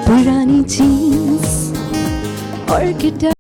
पुरानी जीन्स और गिटार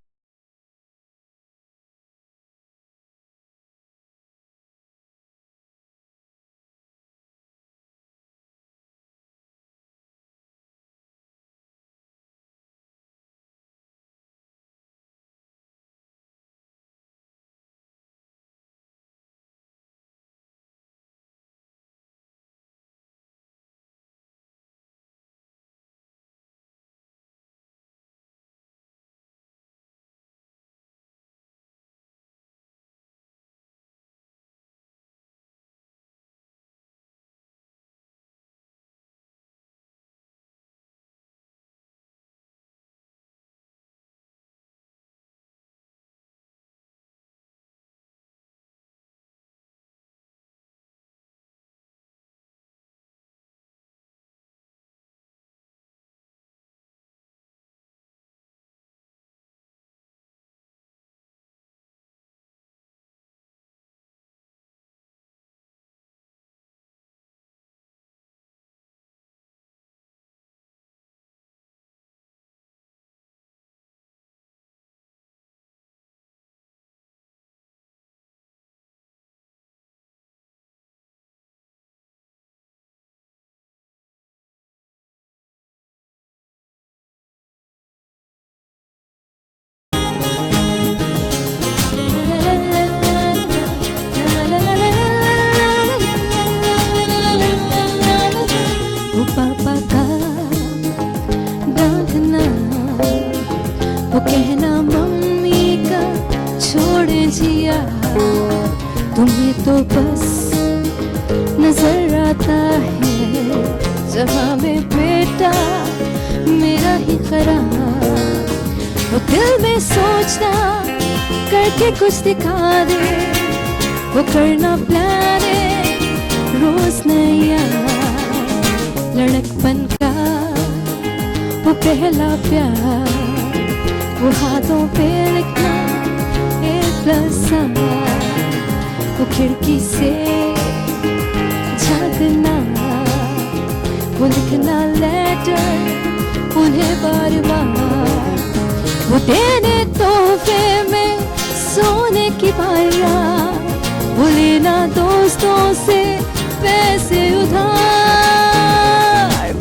पापा का डांटना, वो कहना मम्मी का छोड़ जिया, तुम्हें तो बस नजर आता है जहाँ में बेटा मेरा ही खराब। वो दिल में सोचना करके कुछ दिखा दे, वो करना प्लान रोज नया, लड़कपन का वो पहला प्यार, वो हाथों पे लिखना एक लफ्ज़, वो खिड़की से झांकना, वो लिखना लेटर उन्हें बार बार, वो देने तोहफे में सोने की पाया, वो लेना दोस्तों से पैसे उधार।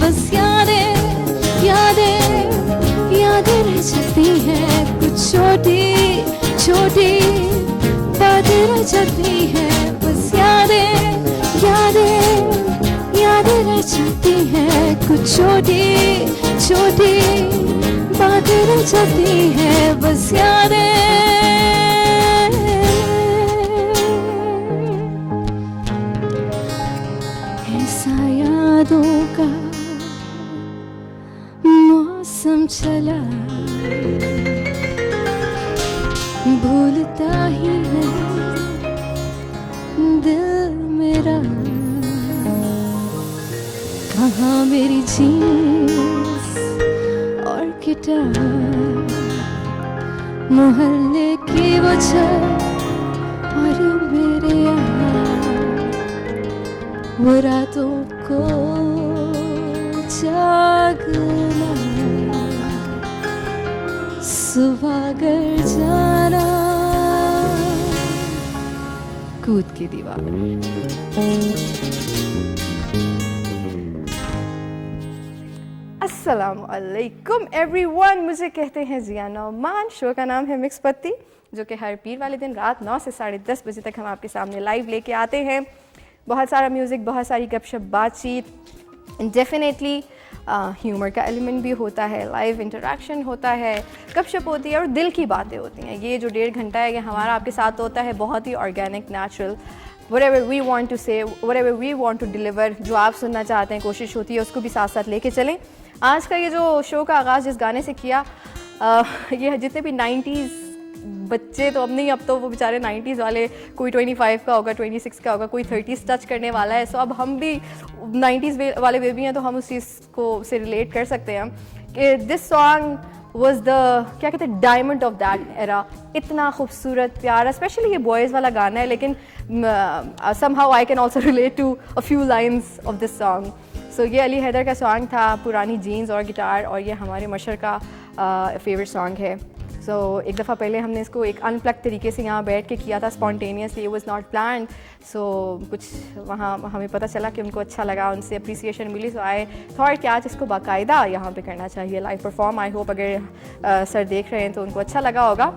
बस यादें यादें यादें रह जाती हैं, कुछ छोटी छोटी बातें रह जाती हैं। बस यादें यादें यादें रह जाती हैं, कुछ छोटी छोटी बातें रह जाती हैं। बस यादें यादों का मौसम चला, भूलता ही नहीं दिल मेरा, कहाँ मेरी जीन्स और गिटार, मोहल्ले की वो छत और मेरे यहाँ, वो रातों को जागना, सुबह घर जाना, कूद की दीवार। अस्सलामुअलैकुम एवरीवन, मुझे कहते हैं जिया नौमान। शो का नाम है मिक्स पत्ती, जो कि हर पीर वाले दिन रात 9 से 10:30 बजे तक हम आपके सामने लाइव लेके आते हैं। बहुत सारा म्यूज़िक, बहुत सारी गपशप, बातचीत, डेफिनेटली ह्यूमर का एलिमेंट भी होता है, लाइव इंटरेक्शन होता है, गपशप होती है और दिल की बातें होती हैं। ये जो 1.5 घंटा है, ये हमारा आपके साथ होता है बहुत ही organic, natural, whatever we want to say, whatever we want to deliver, जो आप सुनना चाहते हैं, कोशिश होती है उसको भी साथ साथ लेके चलें। आज का ये जो शो का आगाज़ जिस गाने से किया, ये जितने भी 90s बच्चे तो अब नहीं, अब तो वो बेचारे 90s वाले, कोई 25 का होगा, 26 का होगा, कोई 30s टच करने वाला है। सो अब हम भी 90s वाले बेबी हैं, तो हम उस चीज़ को से रिलेट कर सकते हैं कि दिस सॉन्ग वॉज द क्या कहते हैं डायमंड ऑफ दैट एरा। इतना खूबसूरत प्यारा, स्पेशली ये बॉयज़ वाला गाना है, लेकिन somehow I can also relate to a few lines of this song. So ये अली हैदर का सॉन्ग था, पुरानी जीन्स और गिटार, और ये हमारे मशर का फेवरेट सॉन्ग है। सो एक दफ़ा पहले हमने इसको एक अनप्लग तरीके से यहाँ बैठ के किया था, spontaneously, it was not planned. So कुछ वहाँ हमें पता चला कि उनको अच्छा लगा, उनसे appreciation milli. So I thought कि आज इसको बाकायदा यहाँ पे करना चाहिए, लाइव परफॉर्म। आई होप अगर सर देख रहे हैं तो उनको अच्छा लगा होगा।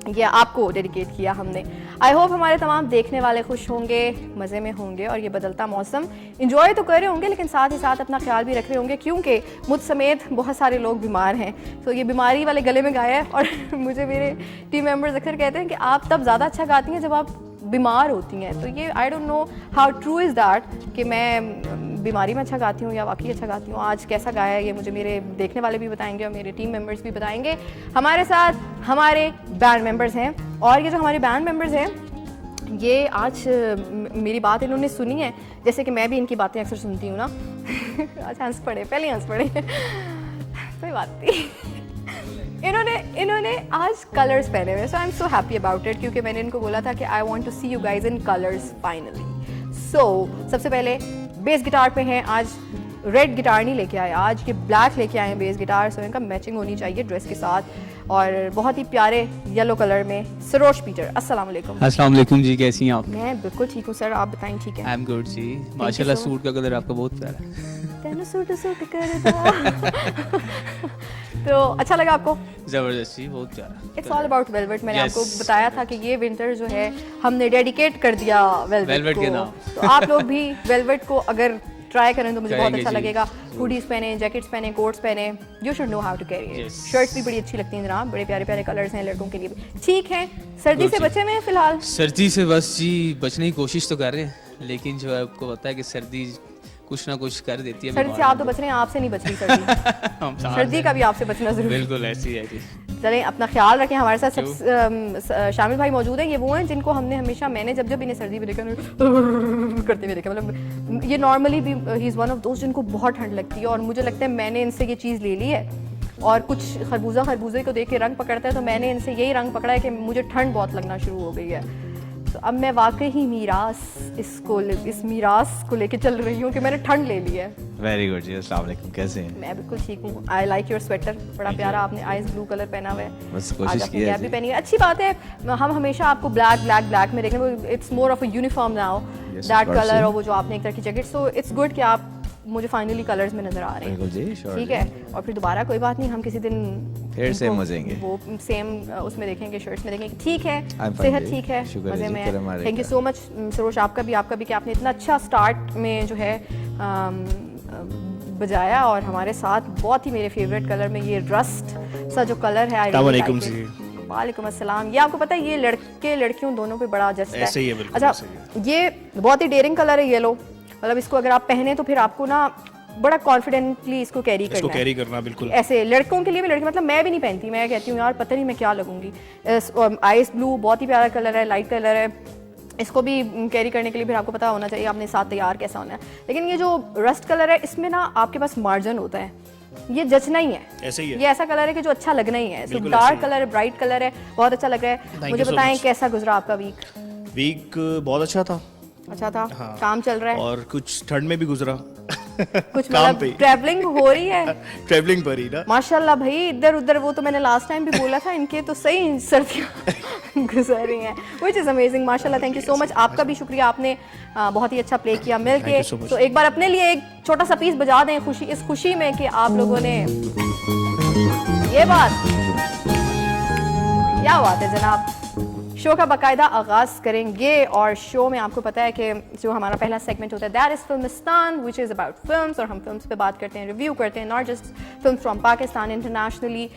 ये आपको डेडिकेट किया हमने। आई होप हमारे तमाम देखने वाले खुश होंगे, मज़े में होंगे, और ये बदलता मौसम इंजॉय तो कर रहे होंगे, लेकिन साथ ही साथ अपना ख्याल भी रख रहे होंगे, क्योंकि मुझ समेत बहुत सारे लोग बीमार हैं। तो ये बीमारी वाले गले में गाया है, और मुझे मेरे टीम मेंबर्स अक्सर कहते हैं कि आप तब ज़्यादा अच्छा गाती हैं जब आप बीमार होती हैं। तो ये I don't know how true is that कि मैं बीमारी में अच्छा गाती हूँ या वाकई अच्छा गाती हूँ। आज कैसा गाया है ये मुझे मेरे देखने वाले भी बताएंगे और मेरे टीम मेंबर्स भी बताएंगे। हमारे साथ हमारे बैंड मेंबर्स हैं, और ये जो हमारे बैंड मेंबर्स हैं ये आज मेरी बात इन्होंने सुनी है, जैसे कि मैं भी इनकी बातें अक्सर सुनती हूँ ना। आज हंस पड़े, पहले हंस पड़े। कोई बात नहीं। इन्होंने आज कलर्स पहने हुए, so I am so happy about it, क्योंकि मैंने इनको बोला था कि I want to see you guys in colours finally. So सबसे पहले बेस गिटार पे हैं आज, रेड गिटार नहीं लेके आए आज, ये ब्लैक लेके आए हैं बेस गिटार। सो इनका मैचिंग होनी चाहिए ड्रेस के साथ, और बहुत ही प्यारे येलो कलर में सरोज पीटर। अस्सलाम वालेकुम। अस्सलाम वालेकुम जी, कैसी हैं आप? मैं बिल्कुल ठीक हूँ सर, आप बताएं ठीक है? आई एम गुड जी, माशाल्लाह। सूट का कलर आपका बहुत प्यारा है। सूट कर तो अच्छा लगा आपको? जबरदस्त जी, बहुत प्यारा। It's all about velvet. मैंने Yes. आपको बताया था कि ये विंटर जो है हमने डेडिकेट कर दिया वेलवेट के को। नाम। तो आप लोग भी वेलवेट को अगर ट्राई करें तो मुझे बहुत करेंगे अच्छा जी। लगेगा। हुडीज पहने, जैकेट्स पहने, कोट्स पहने, you should know how to carry it. Yes. Shirts भी बड़ी अच्छी लगती हैं जनाब, बड़े प्यारे प्यारे कलर्स हैं लड़कों के लिए भी। ठीक है, सर्दी से Good, बचे में फिलहाल? सर्दी से बस जी बचने की कोशिश तो कर रहे हैं, लेकिन जो है आपको पता है कि सर्दी कुछ ना कुछ कर देती है। सर्दी से आप तो बच रहे हैं, आपसे नहीं बच रही सर्दी। हम साथ सर्दी हैं। का भी आपसे बचना जरूरी है। बिल्कुल ऐसी है जी। चलें, अपना ख्याल रखें। हमारे साथ सब शामिल भाई मौजूद हैं। ये वो हैं जिनको हमने हमेशा, मैंने जब इन्हें सर्दी में देखा करते हुए देखा, मतलब ये नॉर्मली भी ही इज़ वन ऑफ दोस्त जिनको बहुत ठंड लगती है, और मुझे लगता है मैंने इनसे ये चीज़ ले ली है। और कुछ खरबूजे को देख के रंग पकड़ता है, तो मैंने इनसे यही रंग पकड़ा है कि मुझे ठंड बहुत लगना शुरू हो गई है। तो अब मैं वाकई ही इस मीरास को लेके चल रही हूँ कि मैंने ठंड ले ली है। वेरी गुड जी, अस्सलाम वालेकुम, कैसे हैं? मैं बिल्कुल ठीक हूँ। आई लाइक योर स्वेटर, बड़ा प्यारा, आपने आइस ब्लू कलर पहना हुआ है। बस आज कोशिश आपने की है कैप भी जी। पहनी है, अच्छी बात है। हम हमेशा आपको ब्लैक में देखेंगे, it's more of a uniform now, Yes, that of course, colour, yeah. और वो जो आपने एक तरह की जैकेट। सो इट्स गुड कि आप मुझे फाइनली कलर्स में नजर आ रहे हैं। बिल्कुल जी, श्योर ठीक जी। है, और फिर दोबारा कोई बात नहीं, हम किसी दिन फिर इनको same हो जाएंगे। वो सेम उसमें देखेंगे, शर्ट्स में देखेंगे। ठीक है, I'm fine सेहत जी, ठीक है, शुक्र है मज़े जी, में करम आ रहा थैंक यू है। सो मच सरोज, आपका भी कि आपने इतना अच्छा स्टार्ट में जो है बजाया, और हमारे साथ बहुत ही मेरे फेवरेट कलर में ये रस्ट सा जो कलर है। अस्सलामुअलैकुम जी। वालेकुम अस्सलाम। ये आपको पता है ये लड़के लड़कियों दोनों पे बड़ा जस्ट है। ऐसे ही है, बिल्कुल अच्छा, ऐसे ही ये बहुत ही डेयरिंग कलर है येलो, मतलब इसको अगर आप पहने तो फिर आपको ना बड़ा कॉन्फिडेंटली इसको कैरी इसको करना है। कैरी करना बिल्कुल। ऐसे लड़कों के लिए भी, लड़के मतलब मैं भी नहीं पहनती, मैं कहती हूँ यार पता नहीं मैं क्या लगूंगी। आइस ब्लू बहुत ही प्यारा कलर है, लाइट कलर है, इसको भी कैरी करने के लिए फिर आपको पता होना चाहिए आपने साथ तैयार कैसा होना है। लेकिन ये जो रस्ट कलर है इसमें ना आपके पास मार्जिन होता है, ये जचना ही है, ऐसे ही है। ये ऐसा कलर है कि जो अच्छा लगना ही है। बिल्कुल डार्क ऐसे ही कलर है, ब्राइट कलर है, बहुत अच्छा लग रहा है। Thank मुझे you so बताएं much. कैसा गुजरा आपका वीक? वीक बहुत अच्छा था, अच्छा था? हाँ। काम चल रहा है? और कुछ ठंड में भी गुजरा। कुछ काम मतलब पे। ट्रैवलिंग हो रही है? ट्रैवलिंग पर ही ना। माशाल्लाह भाई, इधर उधर, वो तो मैंने लास्ट टाइम भी बोला था, इनके तो सही सर्दियाँ गुजर रही हैं, व्हिच इज़ अमेजिंग। माशाल्लाह, थैंक यू सो मच। आपका भी शुक्रिया, आपने बहुत ही अच्छा प्ले किया मिल के। Thank you so much. तो एक बार अपने लिए एक छोटा सा पीस बजा दें खुशी, इस खुशी में कि आप लोगों ने ये बात, क्या बात है जनाब, शो का बाकायदा आगाज़ करेंगे और शो में आपको पता है कि जो हमारा पहला सेगमेंट होता है that is Filmistan which is about films, और हम फिल्म्स पे बात करते हैं, रिव्यू करते हैं, not just film from Pakistan, internationally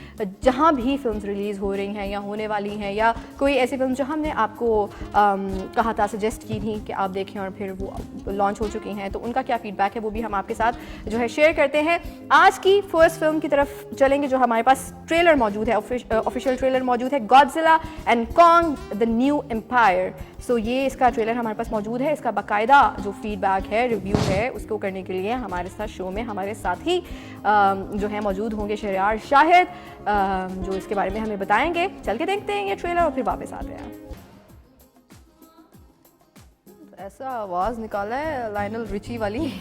जहाँ भी फिल्म्स रिलीज़ हो रही हैं या होने वाली हैं, या कोई ऐसी फिल्म जो हमने आपको कहा था, सजेस्ट की थी कि आप देखें और फिर वो लॉन्च हो चुकी हैं, तो उनका क्या फीडबैक है वो भी हम आपके साथ जो है शेयर करते हैं। आज की फर्स्ट फिल्म की तरफ चलेंगे जो हमारे पास ट्रेलर मौजूद है, ऑफिशियल ट्रेलर मौजूद है, Godzilla and Kong the new empire. So ये इसका ट्रेलर हमारे पास मौजूद है, इसका बाकायदा जो फीडबैक है, रिव्यू है, उसको करने के लिए हमारे साथ शो में हमारे साथ ही जो है मौजूद होंगे शहरयार शाहिद, जो इसके बारे में हमें बताएंगे। चल के देखते हैं ये ट्रेलर और फिर वापस आते हैं। ऐसा आवाज़ निकाला है लायनल रिची वाली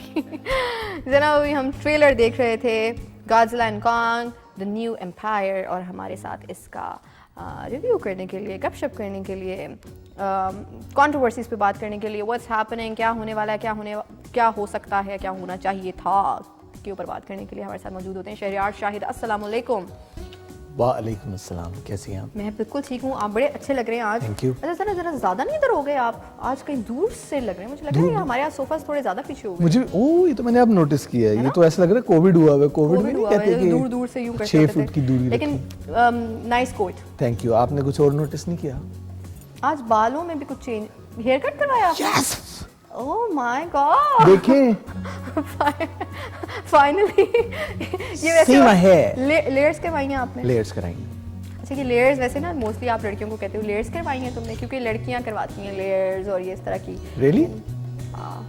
जना अभी हम ट्रेलर देख रहे थे Godzilla and Kong the new Empire, और हमारे साथ इसका रिव्यू करने के लिए, गपशप करने के लिए, कंट्रोवर्सीज पे बात करने के लिए, व्हाट्स हैपनिंग, क्या होने वाला है, क्या हो सकता है, क्या होना चाहिए था, के ऊपर बात करने के लिए हमारे साथ मौजूद होते हैं शहरयार शाहिद। अस्सलाम वालेकुम। वालेकुम अस्सलाम, कैसी हैं आप? मैं बिल्कुल ठीक हूँ, आप बड़े अच्छे लग रहे हैं आज। Thank you. अच्छा जरा ज़्यादा नहीं इधर हो गए आप, आज कहीं दूर से लग रहे हैं, मुझे लग रहा है हमारे यहाँ सोफा थोड़े ज़्यादा पीछे हो गए। मुझे ये तो मैंने अब नोटिस किया है, ये तो ऐसा लग रहा है कोविड हुआ है। कोविड में नहीं कहते कि दूर दूर से यूं करते 6 फुट की दूरी, लेकिन नाइस कोट। Thank you. आपने कुछ और नोटिस नहीं किया? आज बालों में भी कुछ चेंज, हेयर कट करवाया आपने? ओह माय गॉड, देखें फाइनली ये वैसे See my hair. लेयर्स करवाई हैं आपने? लेयर्स कराएंगे। अच्छा, ये लेयर्स वैसे ना मोस्टली आप लड़कियों को कहते हो लेयर्स करवाई हैं तुमने, क्योंकि लड़कियां करवाती हैं लेयर्स और ये इस तरह की। रियली?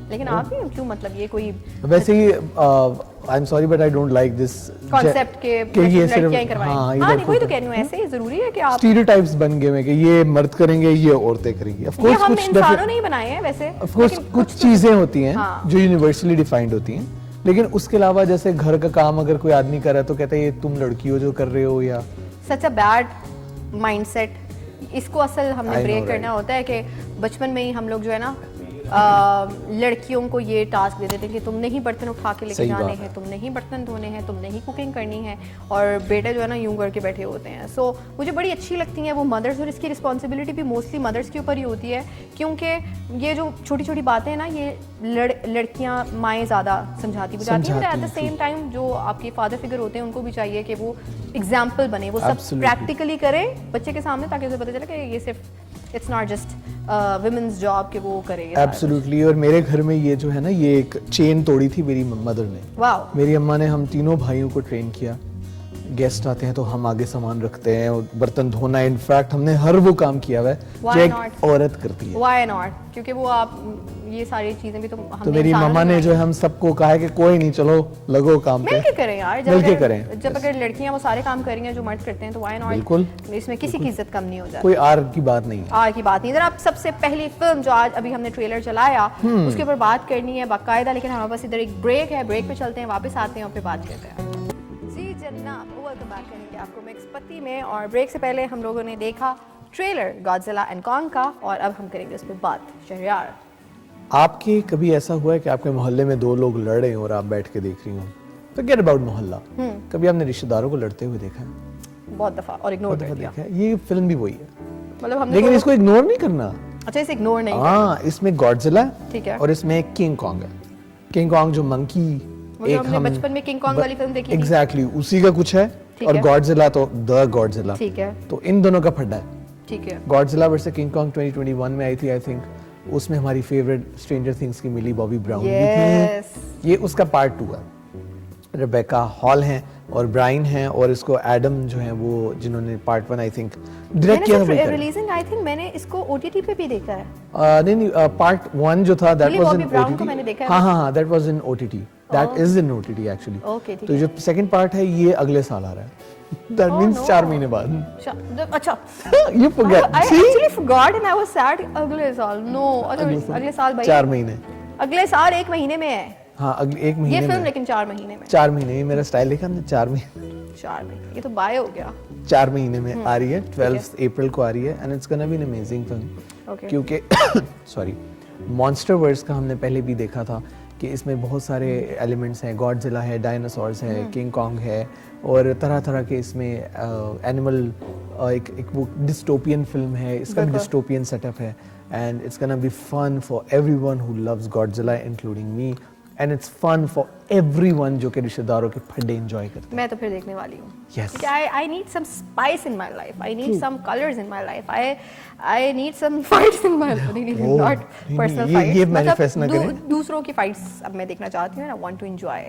लेकिन आप ही क्यों, मतलब ये कोई वैसे ही I am sorry but I don't like this concept के ये लड़कियां ही करवाएं। हाँ, हाँ नहीं, वही तो कह रही हूँ, ऐसे ही जरूरी है कि आप स्टीरियोटाइप्स बन गए हैं कि ये मर्द करेंगे, ये औरतें करेंगी। ऑफ ये कोर्स हमने कुछ इंसानों नहीं बनाए हैं वैसे, ऑफ कोर्स लेकिन कुछ तो- चीजें होती हैं हाँ। जो यूनिवर्सली डिफाइंड होती हैं, लेकिन उसके अलावा जैसे घर का काम अगर कोई आदमी कर रहा है तो कहता है ये तुम लड़की हो जो कर रहे हो, या सच अ बैड माइंडसेट। इसको असल हमने I know, ब्रेक right. करना होता है कि बचपन में ही हम लोग जो है ना लड़कियों को ये टास्क दे देते हैं कि तुमने ही बर्तन उठा के लेके सही जाने बात हैं, है। तुमने ही बर्तन धोने हैं, तुमने ही कुकिंग करनी है, और बेटे जो है ना यूं करके बैठे होते हैं। सो मुझे बड़ी अच्छी लगती हैं वो मदर्स, और इसकी रिस्पॉन्सिबिलिटी भी मोस्टली मदर्स के ऊपर ही होती है, क्योंकि ये जो छोटी छोटी बातें हैं ना, ये लड़कियां माएँ ज़्यादा समझाती बुझाती हैं, एट द सेम टाइम जो आपके फादर फिगर होते हैं उनको भी चाहिए कि वो एग्जाम्पल बने, वो सब Absolutely. प्रैक्टिकली करें बच्चे के सामने, ताकि उसे पता चले कि ये सिर्फ it's not just women's job के वो करे। एब्सोल्युटली। और मेरे घर में ये जो है ना, ये एक चेन तोड़ी थी मेरी मदर ने। वाओ। मेरी अम्मा ने हम तीनों भाइयों को ट्रेन किया, गेस्ट आते हैं तो हम आगे सामान रखते हैं, और बर्तन धोना, इनफैक्ट हमने हर वो काम किया हुआ है Why जो एक not? औरत करती है। व्हाई नॉट, क्योंकि वो आप ये सारी चीजें भी तो हमने तो मेरी इंसानों मम्मा ने बनाई जो है हम सबको कहा है कि कोई नहीं, चलो लगो काम पे। मिलके करें यार, मिलके करें। जब अगर लड़कियां वो सारे काम करेंगे जो मर्द करते हैं तो व्हाई नॉट, बिल्कुल। इसमें किसी की इज्जत कम नहीं हो जाती। कोई आर की बात नहीं है। आर की बात नहीं। जरा आप सबसे पहली फिल्म जो आज अभी हमने ट्रेलर चलाया उसके ऊपर बात करनी है बाकायदा, लेकिन हमारे पास इधर एक ब्रेक है, ब्रेक पे चलते हैं, वापस आते हैं और फिर बात करते हैं। जी जनाब, वेलकम बैक करेंगे आपको मिक्स पत्ती में, और ब्रेक से पहले हम लोगों ने देखा ट्रेलर गॉडजिला एंड कॉन्ग का, और अब हम करेंगे उस पर बात। शहरयार, आपके कभी ऐसा हुआ है कि आपके मोहल्ले में दो लोग लड़ रहे हैं और आप बैठ के देख रही हो? फॉरगेट अबाउट मोहल्ला, कभी आपने रिश्तेदारों को लड़ते हुए देखा है? बहुत दफा, और इग्नोर बहुत कर दफा दिया। देखा है। ये फिल्म भी वही है, मतलब हमने लेकिन तो- इसको इग्नोर नहीं करना। अच्छा, इसे इग्नोर नहीं हाँ, इसमें गॉडजिला ठीक है। और इसमें किंग कॉन्ग है। किंग कॉन्ग जो मंकी, वो जो हमने बचपन में किंग कॉन्ग वाली फिल्म देखी थी। एग्जैक्टली उसी का कुछ है, ठीक और है। गॉडजिला तो द गॉडजिला, ठीक है, तो इन दोनों का फड्डा है। ठीक है। गॉडजिला वर्सेस किंग कॉन्ग 2021 में आई थी आई थिंक, उसमें हमारी फेवरेट स्ट्रेंजर थिंग्स की मिली बॉबी ब्राउन भी Yes. थी। ये उसका पार्ट 2 है। रेबेका हॉल हैं और ब्राइन हैं, और इसको एडम जो है वो जिन्होंने पार्ट 1 आई थिंक डायरेक्ट किया था। रिलीजिंग आई थिंक मैंने इसको ओटीटी पे भी देखा है। नहीं, पार्ट 1 जो था that Millie was Bobby in Brown को ओटीटी। मैंने देखा है। हाँ, that was in OTT, that is in OTT actually. Okay, ठीक तो जो सेकंड पार्ट है ये अगले साल आ रहा है। दैट मींस 4 महीने बाद। अच्छा, you forget, I actually forgot and I was sad। अगले साल नो, अगले साल भाई 4 महीने। अगले साल 1 महीने में है हाँ, अगले 1 ये महीने फिल्म, में। लेकिन 4 महीने में। 4 महीने, ये मेरा स्टाइल देखा हमने, 4 महीने। 4 महीने, ये तो बाय हो गया। 4 महीने में आ रही है, 12 अप्रैल को आ रही है, and it's gonna be an amazing film. Okay. क्योंकि सॉरी, मॉन्स्टर वर्स का हमने पहले भी देखा था कि इसमें बहुत सारे एलिमेंट्स हैं, गॉडजिला है, डायनासोर्स है, किंग कॉन्ग है और तरह तरह के इसमें एनिमल एक वो डिस्टोपियन फिल्म है, इसका भी डिस्टोपियन सेटअप है and it's gonna be fun for everyone who loves Godzilla including me and it's fun for everyone जो कि रिश्तेदारों के फड्डे एंजॉय करते हैं। मैं तो फिर देखने वाली हूँ। Yes. I need some spice in my life. I need some colors in my life. I need some fights in my life. Oh, Not personal fights. ये manifest ना करें। दूसरों की fights अब मैं देखना चाहती हूँ। I want to enjoy.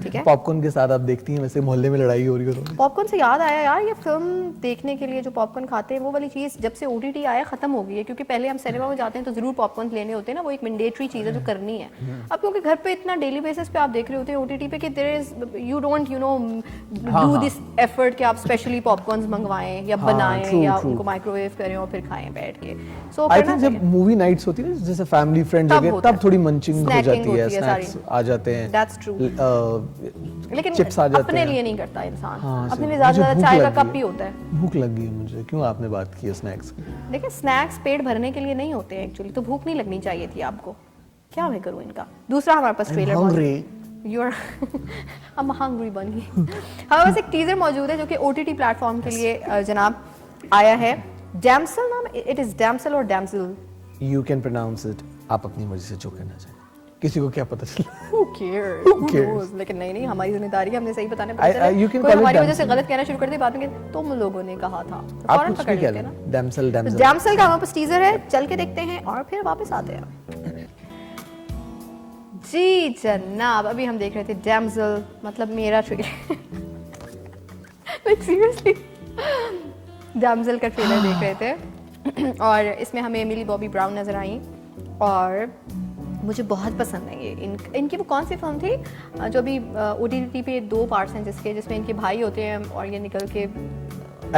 ठीक है। पॉपकॉर्न के साथ आप देखती हैं वैसे मोहल्ले में लड़ाई हो रही हो तो? पॉपकॉर्न से याद आया यार, ये फिल्म देखने के लिए जो पॉपकॉर्न खाते हैं वो वाली चीज़ जब से OTT आया ख़त्म हो गई है, क्योंकि पहले हम सिनेमा में जाते हैं तो ज़रूर पॉपकॉर्न लेने होते हैं ना, वो एक मैंडेटरी चीज़ है जो करनी है। अब क्योंकि घर पे इतना डेली बेसिस पे आप देख रहे होते हैं OTT पे कि there is you don't do this effort कि आप स्पेशली पॉपकॉर्न्स मंगवाएं या बनाएं या उनको माइक्रोवेव करें और फिर खाएं बैठ के। सो आई थिंक जब मूवी नाइट्स होती है ना जैसे फैमिली फ्रेंड जगह तब थोड़ी मंचिंग हो जाती है, स्नैक्स आ जाते हैं। That's true. लेकिन चिप्स आ जाते अपने हैं। लिए नहीं करता इंसान, हाँ, अपने लिए मुझे ज्यादा भूख चाय का लग गई कप ही होता है। भूख लग गई है मुझे, क्यों आपने बात की है स्नैक्स की? देखिए स्नैक्स पेट भरने के लिए नहीं होते हैं एक्चुअली, तो भूख नहीं लगनी चाहिए थी आपको। क्या मैं करूं इनका? दूसरा हमारे पास ट्रेलर यू आर हम हंग्री बन गई। हमारे पास एक टीजर मौजूद है जो कि OTT प्लेटफॉर्म के लिए जनाब आया है। डैम्सल नाम, इट इज डैम्सल और Damsel, you can pronounce it, आप अपनी मर्जी से जो करना चाहें, किसी को क्या पता चला। Who cares? Who Who cares? knows? लेकिन नहीं हमरी जिम्मेदारी है, हमने सही बताने you can कोई call it हमारी वजह से damsel. गलत कहना शुरू कर दे बाद में कि तुम लोगों ने कहा था, तो आप फौरन कुछ पकड़ भी कह लेते हैं ना। लें, डैम्सल तो डैम्सल। डैम्सल का हमारे पास टीजर है, चल के देखते हैं और फिर वापस आते हैं। जी जनाब, अभी हम देख रहे थे डैम्सल, मतलब मेरा ट्रेलर। लाइक सीरियसली डैम्सल का ट्रेलर देख रहे थे और इसमें हमें एमिली बॉबी ब्राउन नजर आई और मुझे बहुत पसंद है ये। इनकी वो कौन सी फिल्म थी जो अभी OTT पे 2 पार्ट्स हैं जिसमें इनके भाई होते हैं और ये निकल के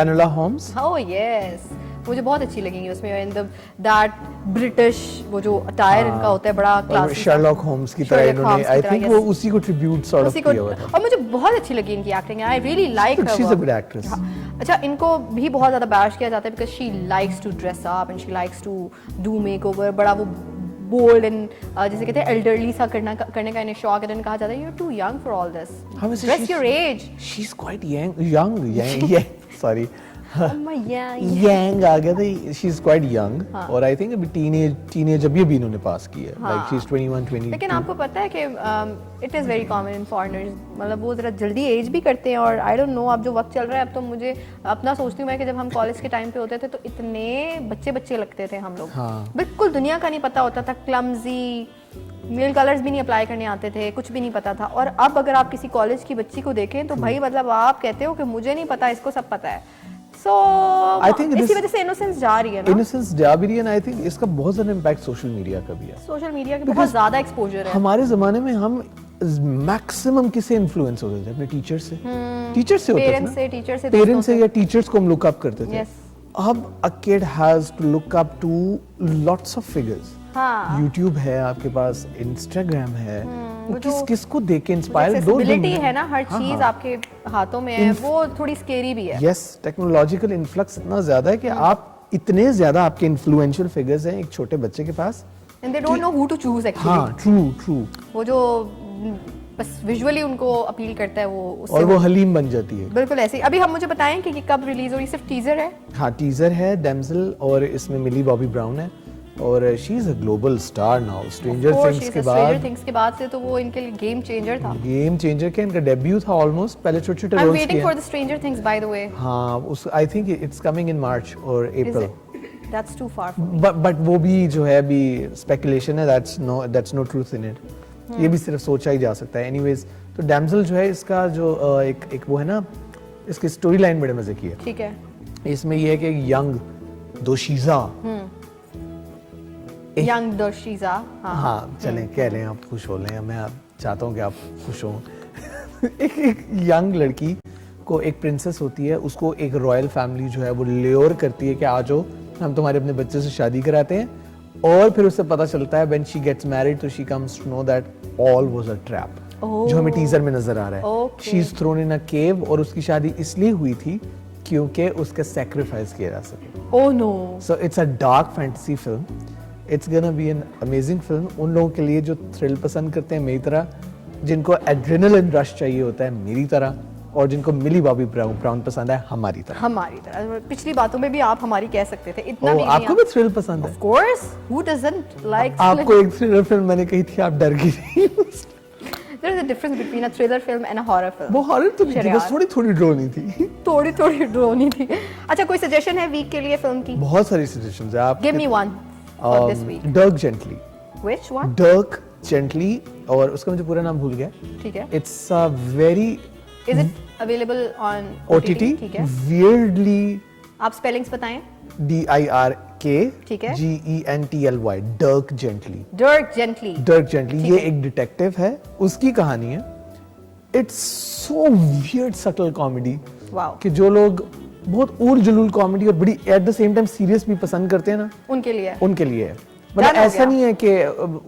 एनोला होम्स। ओह यस, मुझे बहुत अच्छी लगेंगी उसमें। एंड दैट ब्रिटिश वो जो अटायर इनका होता है बड़ा क्लासी, शर्लॉक होम्स की तरह इन्होंने आई थिंक वो उसी को ट्रिब्यूट सॉर्ट ऑफ किया हुआ था और मुझे बहुत अच्छी लगी इनकी acting. I really like her. She is a good actress. अच्छा, इनको भी बहुत ज्यादा बैश किया जाता है because she likes to dress up and she likes to do makeover, बड़ा वो बोल्ड एंड जैसे कहते हैं एल्डरली सा करने का इन्हें शौक है। कहा जाता है you are too young for all this, dress your age. She is quite young sorry young young आ गया था, शी इज क्वाइट यंग और आई थिंक अभी टीनेज अभी इन्होंने पास की है, लाइक शी इज 21 22। लेकिन आपको पता है कि it is very common in foreigners, मतलब वो ज़रा जल्दी एज भी करते हैं। और आई डोंट नो अब जो वक्त चल रहा है, अब तो मुझे अपना सोचती हूँ मैं कि जब हम कॉलेज के टाइम पे होते थे तो इतने बच्चे लगते थे हम लोग। बिल्कुल दुनिया का नहीं पता होता था, क्लमजी, मेल कलर्स भी नहीं अप्लाई करने आते थे, कुछ भी नहीं पता था। और अब अगर आप किसी कॉलेज की बच्ची को देखें तो भाई मतलब आप कहते हो कि मुझे नहीं पता, इसको सब पता है। So, I think इसी वजह से इनोसेंस जा रही है ना। इनोसेंस जा भी रही है, आई थिंक इसका बहुत ज्यादा इम्पैक्ट सोशल मीडिया का भी है। सोशल मीडिया का बहुत ज्यादा एक्सपोजर है। हमारे जमाने में हम मैक्सिमम किससे इन्फ्लुएंस होते थे? अपने टीचर से। टीचर से होते थे पेरेंट्स से, टीचर से, पेरेंट्स से या टीचर्स को हम लुक अप करते थे। Yes. अब a kid has to look up to lots of figures. हाँ। YouTube है आपके पास, Instagram है, वो जो किसको देख के इंस्पायर एक्सेसिबिलिटी है ना, हर चीज आपके हाथों में है, वो थोड़ी स्केरी भी है। यस, टेक्नोलॉजिकल इन्फ्लक्स इतना ज्यादा है कि आप इतने ज्यादा आपके इन्फ्लुएंशियल फिगर्स हैं एक छोटे बच्चे के पास, and they don't know who to choose actually. हाँ ट्रू वो जो बस विजुअली उनको अपील करता है वो उससे और वो हलीम बन जाती है। बिल्कुल ऐसे ही। अभी हम मुझे बताएं कि कब रिलीज हो रही? सिर्फ टीजर है? हाँ टीजर है, डैम्सल, और इसमें मिली बॉबी ब्राउन है और she is a global star now. Stranger things के बाद से तो वो इनके लिए गेम चेंजर था। गेम चेंजर के इनका डेब्यू था ऑलमोस्ट, पहले छोटे-छोटे आई एम रोल्स किए। Waiting for the stranger things by the way. हाँ उस I think it's coming in March और April. That's too far. But वो भी जो है अभी स्पेकुलेशन है, that's no truth in it. ये भी सिर्फ सोचा ही जा सकता है। एनीवेज, तो डैम्सल जो है इसका जो एक वो है ना, इसकी स्टोरी लाइन बड़े मजे की है। ठीक है। इसमें ये है कि यंग दोशीजा, यंग दोशीजा, हाँ चलें कह लें, आप खुश हो लें, मैं चाहता हूँ कि आप खुश हों। एक यंग लड़की को एक प्रिंसेस होती है, उसको एक रॉयल फैमिली जो है वो लेयर करती है कि आ जाओ हम तुम्हारे अपने बच्चे से शादी कराते हैं। और फिर उससे पता चलता है व्हेन शी गेट्स मैरिड तो she comes to know that all was a trap, जो हमें टीजर में नजर आ रहा है। She is thrown in a cave और उसकी शादी इसलिए हुई थी क्योंकि उसका सैक्रिफाइस किया जा सके। Oh no. So it's a dark fantasy film. It's gonna be an amazing film उन लोगों के लिए जो थ्रिल पसंद करते हैं मेरी तरह, जिनको एड्रेनलिन रश चाहिए होता है मेरी तरह, और जिनको मिली बॉबी ब्राउन पसंद है हमारी तरह। हमारी तरह। पिछली बातों में भी आप हमारी कह सकते थे, इतना भी नहीं। आपको भी थ्रिल पसंद है? Of course, who doesn't like आपको एक थ्रिलर फिल्म मैंने कही थी, आप डर गई। There is a difference between a thriller film and a horror film. वो हॉरर तो नहीं थी, शरियात। बस थोड़ी थोड़ी ड्रोनी थी। थोड़ी थोड़ी ड्रोनी थी। अच्छा, कोई सजेशन है वीक के लिए फिल्म की? बहुत सारी सजेशंस है आप। Give me one for this week. डर्क gently. Which one? डर्क gently, और उसका मुझे पूरा नाम भूल गया। ठीक है। It's a very Is it available on OTT, ठीक है। weirdly आप स्पेलिंग्स बताएं। DIRK ठीक है। GENTLY, डर्क gently. Dirk Gently. डर्क gently, ठीक ये है। एक डिटेक्टिव है, उसकी कहानी है। It's so weird subtle comedy Wow. कि जो लोग बहुत उल जलूल कॉमेडी और बड़ी eight the same time serious भी पसंद करते हैं ना, उनके लिए। उनके लिए है। Done मतलब हो ऐसा गया। नहीं है कि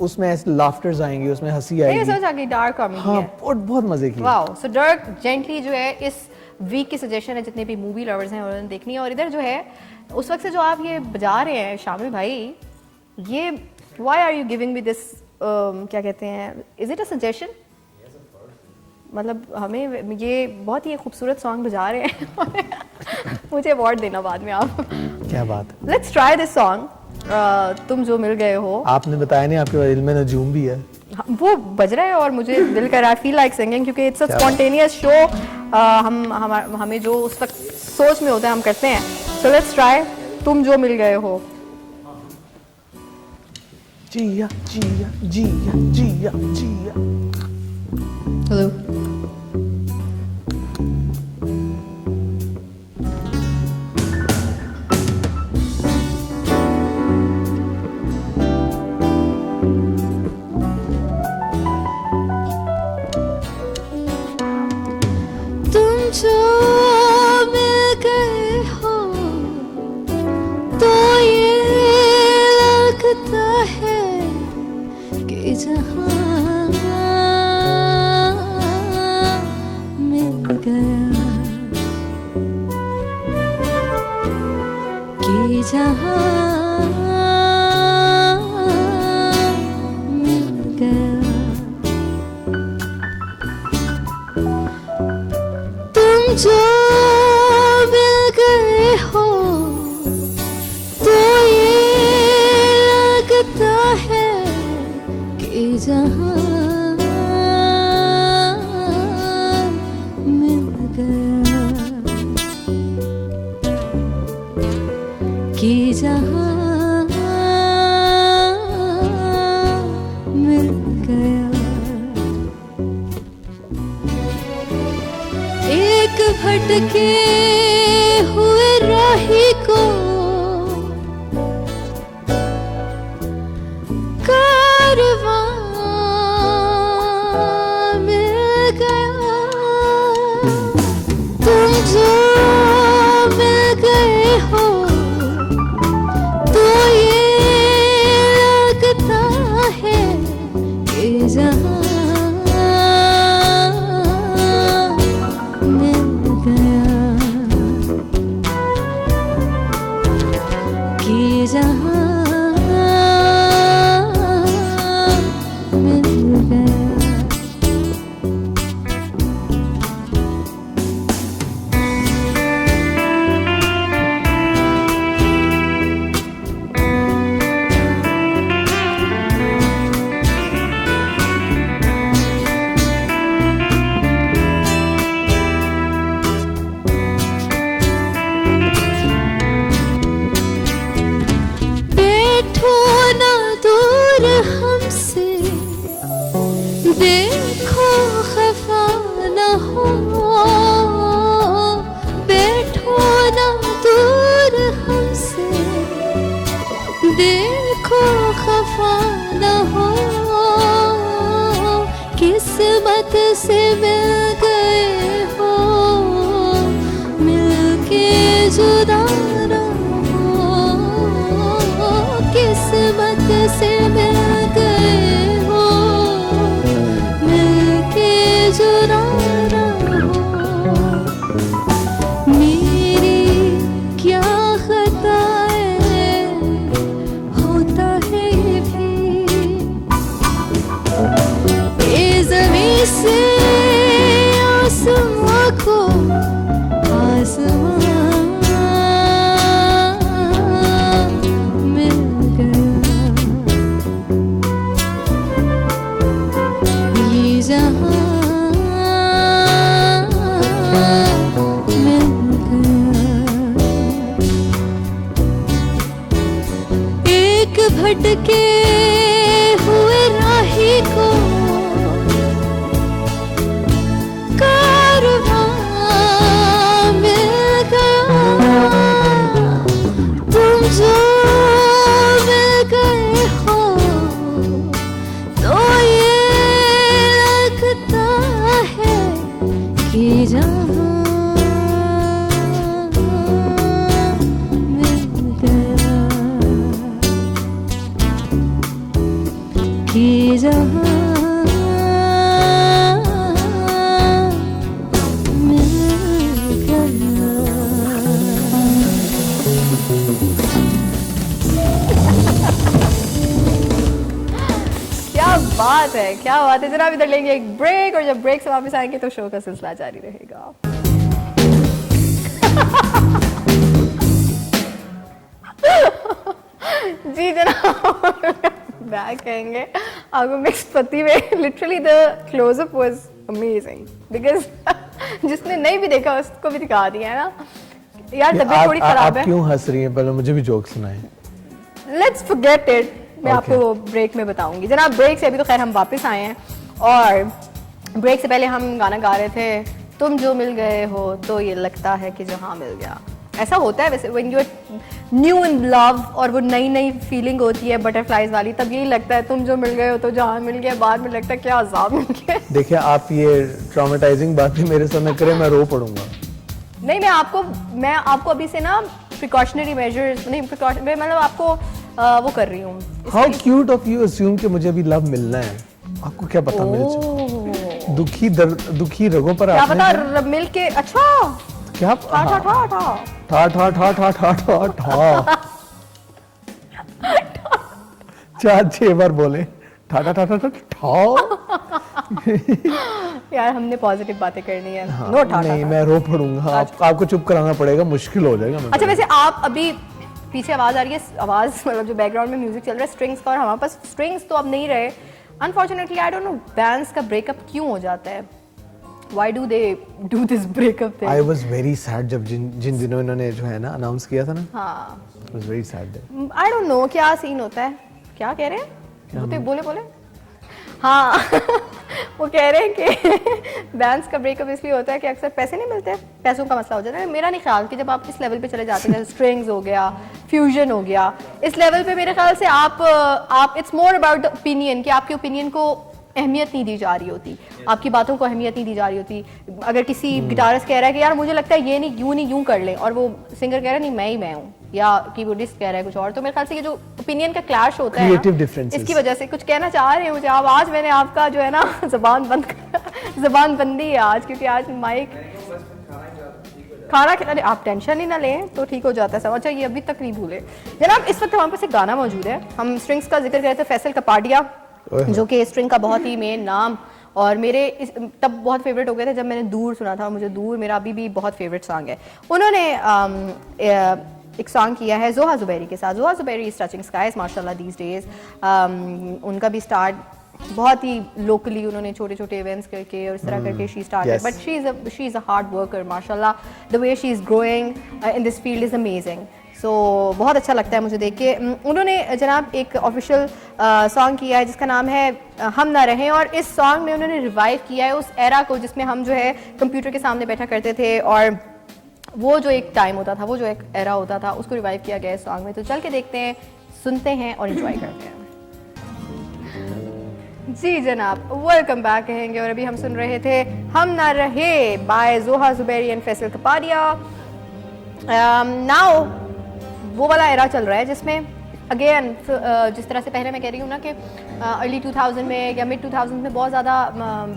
उसमें ऐसे लाफ्टर्स आएंगे, उसमें हंसी नहीं, आएगी। समझ आ गई, डार्क कॉमेडी हाँ, है। और बहुत मजे की। वाओ, सो डर्क जेंटली जो है इस वीक की सजेशन है जितने भी मूवी लवर्स हैं उन्होंने देखनी है। और इधर जो है उस वक्त से जो आप ये बजा रहे हैं शामिल भाई, ये why are you giving me this, क्या कहते हैं, इज इट अ सजेशन? मतलब हमें ये बहुत ही खूबसूरत सॉन्ग बजा रहे हैं। मुझे अवार्ड देना बाद में आप। क्या बात है। लेट्स ट्राई दिस सॉन्ग, तुम जो मिल गए हो। आपने बताया नहीं आपके इल्म में नजूम भी है। वो बज रहा है और मुझे दिल कर रहा है, फील लाइक सिंगिंग, क्योंकि इट्स अ स्पॉन्टेनियस शो। हमें जो उस वक्त सोच में होता है हम करते हैं। सो लेट्स ट्राई तुम जो मिल गए हो। जिया जिया जिया जिया जिया। हेलो। जो मिल गए हो तो ये लगता है कि जहां मिल गया, कि जहां मिल गया। जो मिल गए हो तो ये लगता है कि जहां मिल गया, कि जहां मिल गया। एक भटके हुए राही को कारवां मिल गया, तुम जो मिल गए हो तो ये लगता है कि जहां देखो खफा न हो, बैठो न दूर हमसे, देखो खफा न हो, किस्मत से मिल गए हो, मिलके जुदा न हो, किस्मत से मिल गए हो, ये जहां क्या बात है जनाब। इधर लेंगे एक ब्रेक और जब ब्रेक से वापस आएंगे तो शो का सिलसिला जारी रहेगा। जी जनाब बैक कहेंगे आपको मिक्स पत्ती में literally the closeup was amazing because जिसने नहीं भी देखा उसको भी दिखा दिया है ना यार। तबीयत थोड़ी खराब है। आप क्यों हंस रही हैं? पहले मुझे भी जोक सुनाएं। Let's forget it. मैं आपको ब्रेक में बताऊंगी जनाब। ब्रेक से अभी तो खैर हम वापस आए हैं और ब्रेक से पहले हम गाना गा रहे थे तुम जो मिल गए हो तो ये लगता है कि जहां मिल गया। ऐसा होता है वैसे when you are new in love और वो नई नई फीलिंग होती है बटरफ्लाइज वाली, तब यही लगता है तुम जो मिल गए हो तो जहां मिल गया। बाद में लगता है क्या अजाब मिल गया। देखिए आप ये ट्रॉमेटाइजिंग बातें मेरे सामने करें मैं रो पड़ूंगा। नहीं मैं आपको अभी से ना प्रिकॉशनरी मेजर्स नहीं मतलब आपको वो कर रही हूँ। How cute of you assume कि मुझे अभी लव मिलना है। आपको क्या पता मिल जाए? दुखी रगों पर क्या पता मिल के अच्छा क्या ठा ठा ठा ठा ठा ठा ठा ठा ठा ठा ठा 4-6 बार बोले ठा ठा ठा ठा ठा। यार हमने पॉजिटिव बातें करनी है। हाँ, नो ठा नहीं मैं रो पड़ूंगा। आपको चुप कराना पड़ेगा, मुश्किल हो जाएगा। अच्छा वैसे आप अभी पीछे आवाज आ रही है, आवाज मतलब जो बैकग्राउंड में म्यूजिक चल रहा है स्ट्रिंग्स का, और हमारे पास स्ट्रिंग्स तो अब नहीं रहे unfortunately. I don't know bands का ब्रेकअप क्यों हो जाता है। Why do they do this breakup thing? I was very sad जब जिन दिनों इन्होंने जो है ना अनाउंस किया था ना। हाँ। It was very sad then. I don't know क्या सीन होता है। क्या कह रहे हैं? बोले हाँ वो कह रहे हैं कि बैंड्स का ब्रेकअप इसलिए होता है कि अक्सर पैसे नहीं मिलते, पैसों का मसला हो जाता है। मेरा नहीं ख्याल कि जब आप इस लेवल पे चले जाते हैं स्ट्रिंग्स हो गया, फ्यूजन हो गया, इस लेवल पे मेरे ख्याल से आप इट्स मोर अबाउट ओपिनियन कि आपके ओपिनियन को अहमियत नहीं दी जा रही होती, आपकी बातों को अहमियत नहीं दी जा रही होती। अगर किसी गिटारिस्ट कह रहा है कि यार मुझे लगता है ये नहीं यूं कर ले, और वो सिंगर कह रहा है नहीं मैं हूँ, या कीबोर्डिस्ट कह रहा है कुछ और, तो मेरे ख्याल से ये जो ओपिनियन का क्लैश होता है ना, इसकी वजह से कुछ कहना चाह रहे हैं मुझे आप। आज मैंने आपका जो है ना जबान बंदी है आज, क्योंकि आज माइक खाना खिलाने आप टेंशन ही ना लें तो ठीक हो जाता है सब। अच्छा ये अभी तक नहीं भूले जनाब, इस वक्त हमारे पास एक गाना मौजूद है। हम स्ट्रिंग्स का जिक्र कर रहे थे, फैसल कपाडिया जो कि स्ट्रिंग का बहुत ही मेन नाम, और मेरे तब बहुत फेवरेट हो गए थे जब मैंने दूर सुना था। मुझे दूर मेरा अभी भी बहुत फेवरेट सॉन्ग है। उन्होंने एक सॉन्ग किया है जोहा जुबैरी के साथ। जोहा जुबैरी इज टचिंग स्काइज माशाल्लाह दीज डेज। उनका भी स्टार्ट बहुत ही लोकली, उन्होंने छोटे छोटे इवेंट्स करके और इस तरह करके she started, but she is a hard worker माशाल्लाह। The way she is growing in this field is amazing. So बहुत अच्छा लगता है मुझे देख के। उन्होंने जनाब एक ऑफिशियल सॉन्ग किया है जिसका नाम है हम ना रहें, और इस सॉन्ग में उन्होंने रिवाइव किया है उस एरा को जिसमें हम जो है कंप्यूटर के सामने बैठा करते थे, और वो जो एक टाइम होता था, वो जो एक एरा होता था, उसको रिवाइव किया गया इस सॉन्ग में। तो चल के देखते हैं, सुनते हैं और एंजॉय करते हैं। जी जनाब वेलकम बैक कहेंगे, और अभी हम सुन रहे थे हम ना रहे बाय जोहा जुबैरी एंड फैसल कपाडिया। नाउ वो वाला एरा चल रहा है जिसमें अगेन जिस तरह से पहले मैं कह रही हूँ ना कि अर्ली 2000 में या मिड 2000 में बहुत ज़्यादा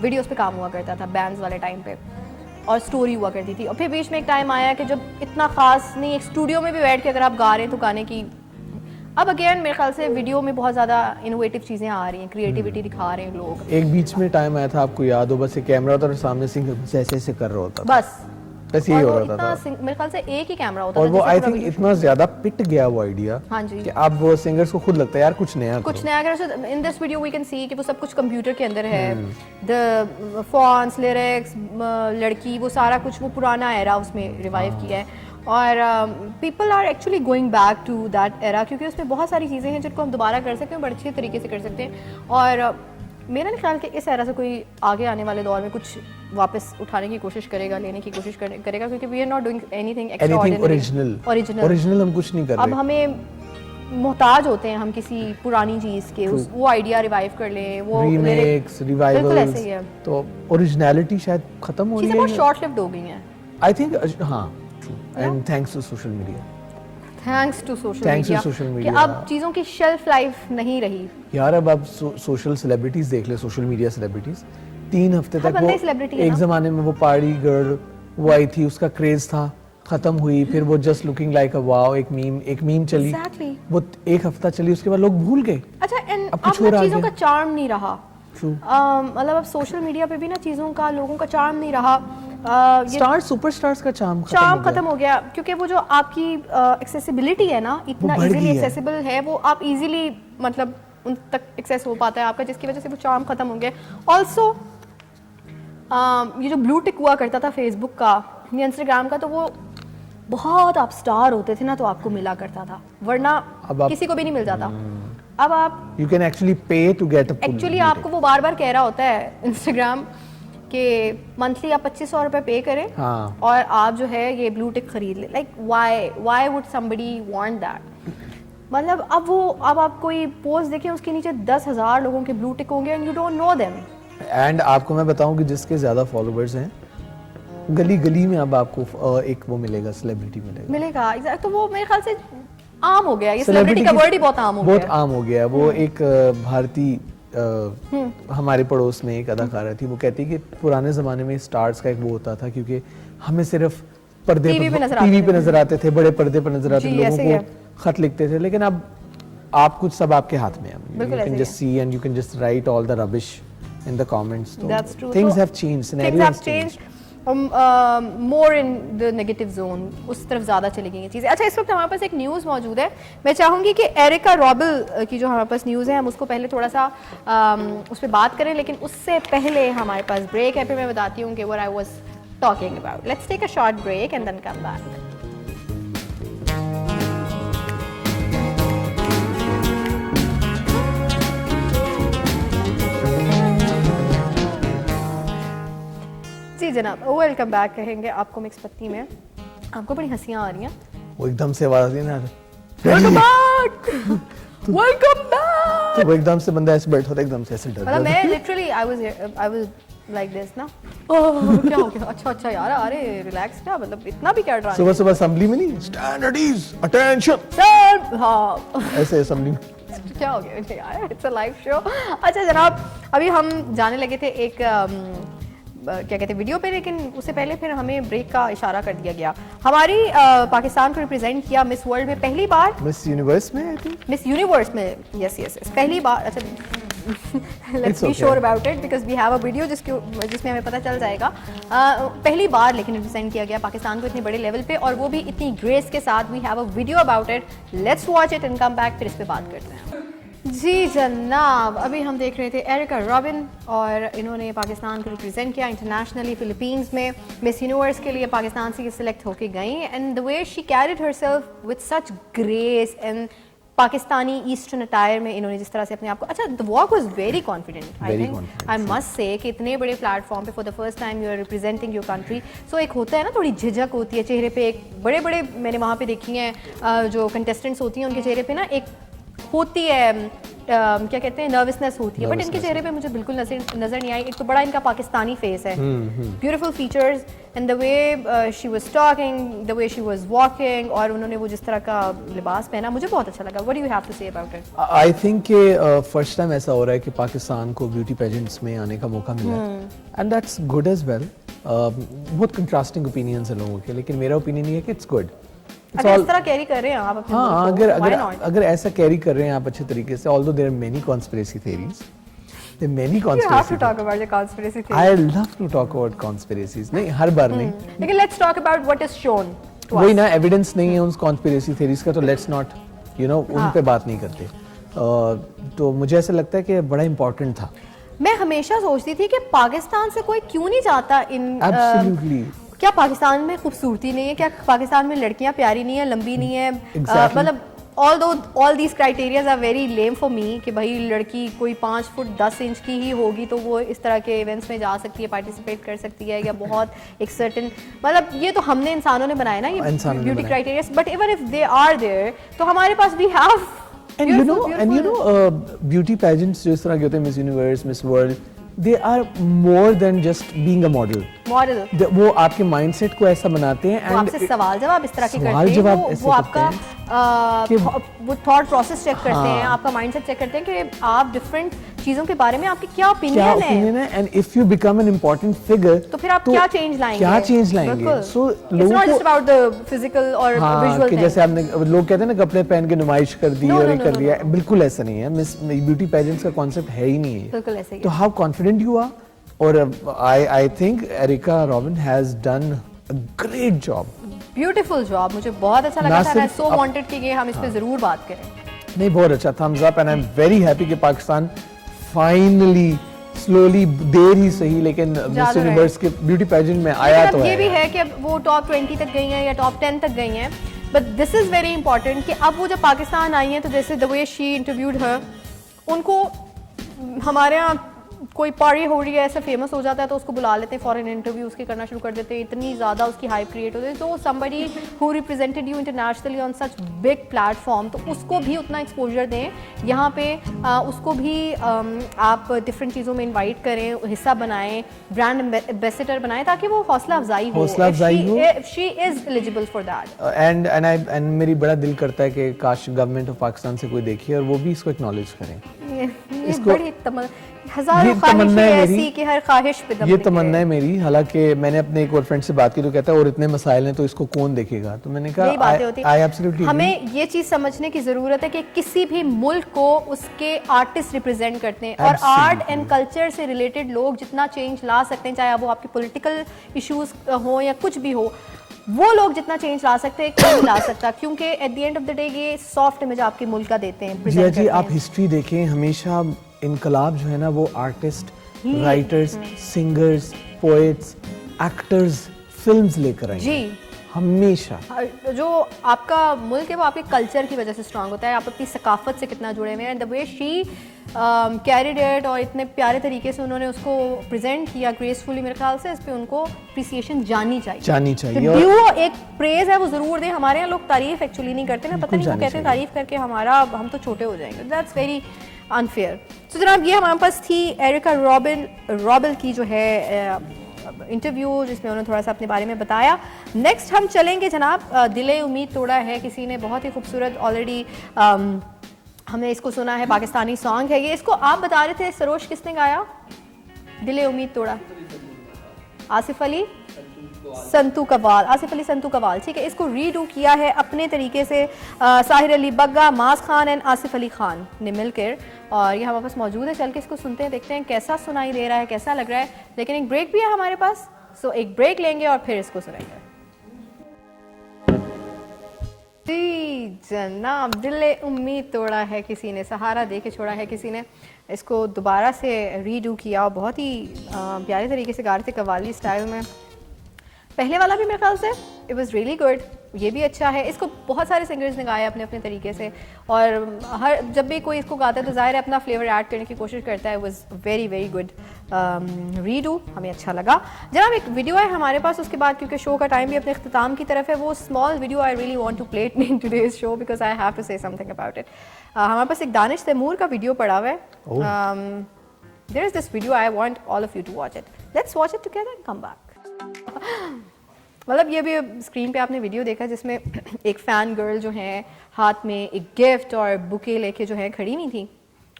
वीडियोस पे काम हुआ करता था बैंड्स वाले टाइम पे, और स्टोरी हुआ करती थी। और फिर बीच में एक टाइम आया कि जब इतना खास नहीं, एक स्टूडियो में भी बैठ के अगर आप गा रहे हैं तो गाने की, अब अगेन मेरे ख्याल से वीडियो में बहुत ज़्यादा इनोवेटिव चीज़ें आ रही हैं, क्रिएटिविटी दिखा रहे हैं लोग। एक बीच में टाइम आया था, आपको याद हो, बस एक कैमरा होता और सामने सिंगर ऐसे कर रहा होता, बस यही हो रहा था। मेरे ख्याल से एक ही कैमरा होता था, और वो आई थिंक इतना ज्यादा पिट गया वो आइडिया, हाँ जी, कि अब वो सिंगर्स को खुद लगता है यार कुछ नया करो। In this video we can see कि वो सब कुछ कंप्यूटर के अंदर है, द फॉन्ट्स, लिरिक्स, लड़की, वो सारा कुछ वो पुराना एरा उसमें रिवाइव किया है, और people are actually going back to that era, क्योंकि उसमें बहुत सारी चीज़ें हैं जिनको हम दोबारा कर सकते हैं, बड़े अच्छे तरीके से कर सकते हैं। और मेरा नहीं ख्याल कि इस एरा से कोई आगे आने वाले दौर में कुछ वापस उठाने की कोशिश करेगा, लेने की कोशिश करेगा, क्योंकि we are not doing anything original हम कुछ नहीं कर रहे। अब हमें मोहताज होते हैं हम किसी पुरानी चीज़ के, वो आइडिया रिवाइव कर लें, वो रीमेक्स, रिवाइवल्स, तो ओरिजिनलिटी शायद खत्म हो रही है, बहुत शॉर्ट लिव्ड हो गई हैं आई थिंक। हाँ, and thanks to social media. Thanks to social Thanks to media social कि media. अब चीज़ों की शेल्फ लाइफ नहीं रही। यार अब आप सोशल सेलिब्रिटीज देख ले, सोशल मीडिया सेलिब्रिटीज 3 हफ्ते हर तक बंदे वो celebrity है एक ना? जमाने में वो पार्टी गर्ल वो आई थी, उसका क्रेज था, खत्म हुई, फिर वो just looking like a wow, एक मीम चली, Exactly. वो 1 हफ्ता चली, उसके बाद लोग भूल गए। अच्छा एंड अब अब कुछ और ना आ चीज़ों गया। का चार्म नहीं रहा। True. मतलब अब सोशल मीडिया पे भी ना चीज़ों का, लोगों का चार्म नहीं रहा। ये स्टार सुपरस्टार्स का चार्म चार्म खत्म हो गया क्योंकि वो जो आपकी एक्सेसिबिलिटी है ना, इतना बढ़ इजीली गई है। एक्सेसिबल है, वो आप इजीली मतलब उन तक एक्सेस हो पाता है आपका, जिसकी वजह से वो चार्म खत्म हो गया। ऑल्सो ये जो ब्लू टिक हुआ करता था फेसबुक का या इंस्टाग्राम का, तो वो बहुत आप स्टार होते थे ना तो आपको मिला करता था, वरना अब आप- किसी को भी नहीं मिल जाता। अब आप यू कैन एक्चुअली पे टू गेट अ एक्चुअली आपको वो बार बार कह रहा होता है इंस्टाग्राम कि मंथली आप 2500 रुपए पे करें हाँ। और आप जो है ये ब्लू टिक खरीद ले। Like why would somebody want that? मतलब अब आप कोई पोस्ट देखें, उसके नीचे 10,000 लोगों के ब्लू टिक होंगे and you don't know them. And आपको मैं बताऊं कि जिसके ज्यादा फॉलोअर्स हैं, गली गली में अब आपको एक वो मिलेगा, सेलिब्रिटी मिलेगा। exact, तो वो मेरे ख्याल से आम हो गया, ये सेलिब्रिटी का वर्ड ही बहुत आम हो बहुत गया। आम हो गया है। वो एक भारतीय हमारे पड़ोस में एक अदाकारा थी, वो कहती है कि पुराने जमाने में स्टार्स का एक वो होता था, क्योंकि हमें सिर्फ पर्दे टीवी पे नजर आते थे, बड़े पर्दे पर नजर आते जी, थे, ऐसे ही लोगों है। को खत लिखते थे, लेकिन अब आप कुछ सब आपके हाथ में है। बिल्कुल यू ऐसे can he just see and you can just right all the rubbish in the comments. That's true. Things So, have changed, things scenario have changed. More in the negative zone, उस तरफ ज़्यादा चली गई ये चीज़ें। अच्छा, इस वक्त हमारे पास एक न्यूज़ मौजूद है। मैं चाहूँगी कि एरिका रॉबिल की जो हमारे पास न्यूज़ है, हम उसको पहले थोड़ा सा उस पर बात करें, लेकिन उससे पहले हमारे पास ब्रेक है। फिर मैं बताती हूँ कि what I was talking about. Let's take a short break and then come back. जी जनाब, वेलकम बैक कहेंगे आपको मिक्स पत्ती में। आपको बड़ी हंसियां आ रही हैं। वो एकदम से आवाज आती है ना, वेलकम बैक, वेलकम बैक। तो वो एकदम से बंदा ऐसे बैठा होता है, एकदम से ऐसे डर मतलब जाता है। मैं literally I was like this ना। ओह क्या हो गया? अच्छा यार, अरे रिलैक्स, क्या मतलब इतना भी क्या डराना? सुबह सुबह असेंबली में नहीं, stand at ease, attention, sir हाँ ऐसे असेंबली में। क्या हो गया यार, इट्स अ लाइव शो। अच्छा जनाब, अभी हम जाने लगे थे एक क्या कहते हैं वीडियो पे, लेकिन उससे पहले फिर हमें ब्रेक का इशारा कर दिया गया। हमारी पाकिस्तान को रिप्रेजेंट किया मिस वर्ल्ड में पहली बार, मिस यूनिवर्स में आई थिंक। मिस यूनिवर्स में, यस पहली बार। अच्छा let's be sure about it because we have a video जिसमें हमें पता चल जाएगा। पहली बार लेकिन रिप्रेजेंट किया गया पाकिस्तान को इतने बड़े लेवल पे, और वो भी इतनी ग्रेस के साथ। We have a video about it, let's watch it and come back, फिर इस पे बात करते हैं। जी जनाब, अभी हम देख रहे थे एरिका रॉबिन, और इन्होंने पाकिस्तान को रिप्रेजेंट किया इंटरनेशनली फिलीपींस में। मिस यूनिवर्स के लिए पाकिस्तान से सिलेक्ट होके गई, and the way she carried herself with such grace and Pakistani eastern attire में इन्होंने जिस तरह से अपने आप को, अच्छा the walk was very confident. I think I must say कि इतने बड़े प्लेटफॉर्म पे for the first time you are representing your country. So एक होता है ना, थोड़ी झिझक होती है चेहरे पे। एक बड़े बड़े मैंने वहाँ पे देखी हैं जो कंटेस्टेंट्स होती हैं, उनके चेहरे पे ना एक होती है क्या कहते हैं, नर्वसनेस होती है, बट इनके चेहरे पे मुझे बिल्कुल नजर नहीं आई। एक तो बड़ा इनका पाकिस्तानी फेस है, beautiful features, and the way she was talking, the way she was walking, और उन्होंने वो जिस तरह का लिबास पहना, मुझे बहुत अच्छा लगा। What do you have to say about it? I think कि फर्स्ट टाइम ऐसा हो रहा है कि पाकिस्तान को ब्यूटी पेजेंट्स में आने का मौका मिला है, and that's good as well. बहुत कंट्रास्टिंग ओपिनियंस हैं लोगों के, लेकिन मेरा ओपिनियन ये है कि इट्स गुड। अच्छा, इस तरह कैरी कर रहे हैं आप अपने हाँ, मुल्क को, why not? अगर ऐसा कैरी कर रहे हैं आप अच्छे तरीके से, although there are many conspiracy theories, there many You have to conspiracy. talk about the conspiracy theory. I love to talk about conspiracies. नहीं, हर बार नहीं, लेकिन let's talk about what is shown to वही us. ना, evidence नहीं है उन conspiracy theories का, तो लेट्स नॉट उन पे बात नहीं करते। तो मुझे ऐसा लगता है कि बड़ा इंपॉर्टेंट था। मैं हमेशा सोचती थी कि पाकिस्तान से कोई क्यों नहीं जाता इन एब्सोल्युटली। क्या पाकिस्तान में खूबसूरती नहीं है? क्या पाकिस्तान में लड़कियां प्यारी नहीं है, लंबी नहीं है? Exactly. मतलब all these criterias are very lame for me कि भाई लड़की कोई 5 फुट 10 इंच की ही होगी तो वो इस तरह के इवेंट्स में जा सकती है, पार्टिसिपेट कर सकती है, या बहुत एक सर्टेन, मतलब ये तो हमने इंसानों ने बनाया ना ये beauty criterias, but even if they are there तो हमारे पास we have And you know, beauty pageants जिस तरह के होते हैं, miss universe, miss world, they are more than just being a model. Model वो आपके माइंडसेट को ऐसा बनाते हैं, वो आपसे सवाल जवाब इस तरह के सवाल करते हैं, जवाब वो ऐसे आपका करते वो थॉट प्रोसेस चेक करते हैं, हाँ। आपका माइंडसेट चेक करते हैं कि आप डिफरेंट चीज़ों के बारे में आपके क्या क्या ओपिनियन ओपिनियन है, है, and if you become an important figure तो फिर आप क्या चेंज लाएंगे, क्या चेंज लाएंगे। बिल्कुल। सो It's लोगों not just को about the physical or visual कि thing. जैसे आपने लोग कहते हैं ना कपड़े पहन के नुमाइश कर दी No, और no, ये no, कर no, दिया, बिल्कुल ऐसा नहीं है। मिस ब्यूटी पेजेंट्स का कॉन्सेप्ट है ही नहीं है। बिल्कुल ऐसे ही तो हाउ कॉन्फिडेंट यू आर, और I think Erica Robin has done a great job. Beautiful job, मुझे बहुत अच्छा लगा ना था। आई सिर्फ सो वांटेड कि ये हम इस पे जरूर बात करें। नहीं, बहुत अच्छा, thumbs up, and I am very happy कि पाकिस्तान फाइनली स्लोली, देर ही सही लेकिन मिस रहे। यूनिवर्स के ब्यूटी पेजेंट में आया लेकिन तो अब ये भी है। है कि अब वो टॉप 20 तक गई हैं या टॉप 10 तक गई हैं, but this is very important कि अब वो जब पाकिस्तान आई हैं तो जैसे द वे शी इंटरव्यूड हर, उनको हमारे यहाँ कोई पार्टी हो रही है ऐसा फेमस हो जाता है तो उसको बुला लेते हैं फॉरेन इंटरव्यू उसके करना शुरू कर देते हैं, इतनी ज़्यादा उसकी हाइप क्रिएट होती है। तो somebody who represented you internationally on such big platform, तो उसको भी उतना एक्सपोजर दें यहाँ पे, उसको भी आप डिफरेंट चीज़ों में इन्वाइट करें, हिस्सा बनाएं, ब्रांड एम्बेसडर बनाएं ताकि वो हौसला अफजाई हो। She is eligible for that. And मेरी बड़ा दिल करता है कि काश गवर्नमेंट ऑफ पाकिस्तान से कोई देखिए और वो भी इसको एक्नॉलेज करें। ये बड़ी हजारों ये तमन्ना ख्वाहिशें है ऐसी मेरी, कि हर ख्वाहिश पे दम ये लिखे। तमन्ना है मेरी। हालांकि मैंने अपने एक और फ्रेंड से बात की तो कहता है और इतने मसाइल हैं तो इसको कौन देखेगा, तो मैंने यही बातें होती कहा आई एब्सोल्युटली। हमें ये चीज समझने की जरूरत है कि किसी भी मुल्क को उसके आर्टिस्ट रिप्रेजेंट करते हैं, और आर्ट एंड कल्चर से रिलेटेड लोग जितना चेंज ला सकते हैं, चाहे वो आपके पॉलिटिकल इश्यूज हो या कुछ भी हो, वो लोग जितना चेंज ला सकते हैं कोई नहीं ला सकता, क्योंकि at the end of the day ये सॉफ्ट इमेज आपके मुल्क का देते हैं, जी present जी, करते आप हैं। हिस्ट्री देखें, हमेशा इनकलाब जो है ना वो artist, writers, singers, poets, actors, films लेकर आए जी, हमेशा। जो आपका मुल्क है वो आपके कल्चर की वजह से स्ट्रांग होता है, आप अपनी सकाफत से कितना जुड़े हुए हैं। The way she carried it और इतने प्यारे तरीके से उन्होंने उसको प्रेजेंट किया ग्रेसफुली, मेरे ख्याल से इस पे उनको अप्रिसिएशन जानी चाहिए। ड्यू एक प्रेज है वो जरूर दें। हमारे यहाँ लोग तारीफ एक्चुअली नहीं करते ना, पता नहीं वो कहते हैं तारीफ करके हम तो छोटे हो जाएंगे। That's very unfair. तो जनाब ये हमारे पास थी एरिका रॉबिन की जो है इंटरव्यू, जिसमें उन्होंने थोड़ा सा अपने बारे में बताया। नेक्स्ट हम चलेंगे जनाब, दिले उम्मीद तोड़ा है किसी ने, बहुत ही खूबसूरत, ऑलरेडी हमने इसको सुना है, पाकिस्तानी सॉन्ग है ये। इसको आप बता रहे थे सरोश किसने गाया, दिले उम्मीद तोड़ा? आसिफ अली संतू कवाल, आसिफ अली संतू कवाल, ठीक है। इसको रीडू किया है अपने तरीके से साहिर अली बग्गा, मास खान एंड आसिफ अली खान ने मिलकर, और ये हमारे पास मौजूद है। चल के इसको सुनते हैं, देखते हैं कैसा सुनाई दे रहा है, कैसा लग रहा है। लेकिन एक ब्रेक भी है हमारे पास, सो एक ब्रेक लेंगे और फिर इसको सुनेंगे। जी जनाब, दिले उम्मीद तोड़ा है किसी ने, सहारा दे के छोड़ा है किसी ने, इसको दोबारा से रीडू किया और बहुत ही प्यारे तरीके से गा रहे थे कव्वाली स्टाइल में। पहले वाला भी मेरे ख्याल से इट वाज रियली गुड, ये भी अच्छा है। इसको बहुत सारे सिंगर्स ने गाया अपने अपने तरीके से, और हर जब भी कोई इसको गाता है तो ज़ाहिर है अपना फ्लेवर ऐड करने की कोशिश करता है। It was very very good redo, हमें अच्छा लगा। जनाब एक वीडियो है हमारे पास उसके बाद, क्योंकि शो का टाइम भी अपने अख्ताम की तरफ है, वो small video I really want to play it in today's show because I have to say something about it. हमारे पास एक दानिश तैमूर का वीडियो पड़ा हुआ है। There is this video, I want all of you to watch it. Let's watch it together and come back. मतलब ये भी स्क्रीन पे आपने वीडियो देखा जिसमें एक फ़ैन गर्ल जो है हाथ में एक गिफ्ट और बुके लेके जो है खड़ी हुई थी,